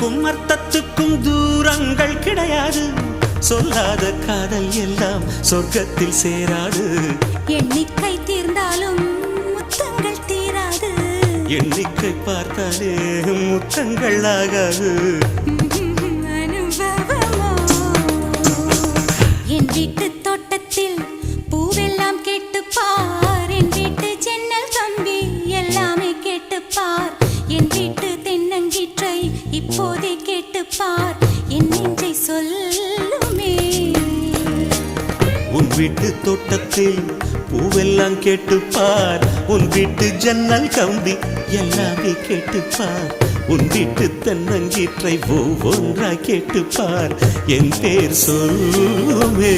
சொல்லுக்கும் அர்த்தத்துக்கும் தூரங்கள் கிடையாது. சொல்லாத காதல் எல்லாம் சொர்க்கத்தில் சேராது. எண்ணிக்கை தீர்ந்தாலும் முத்தங்கள் தீராது. எண்ணிக்கை பார்த்தாலே முத்தங்கள் ஆகாது. என் வீட்டு தோட்டத்தில் பூவெல்லாம் கேட்டுப்பார். என் வீட்டு ஜன்னல் கம்பி எல்லாமே கேட்டுப்பார். என் வீட்டு தென்னங்கீற்றை இப்போதே கேட்டுப்பார். என் நெஞ்சை சொல்லுமே. உன் வீட்டு தோட்டத்தில் பூவெல்லாம் கேட்டுப்பார். உன் வீட்டு ஜன்னல் கம்பி எல்லாமே கேட்டுப்பார். உன் வீட்டு தென்னங்கீற்றை ஒவ்வொன்றாய் கேட்டுப்பார். என் பேர் சொல்லுமே.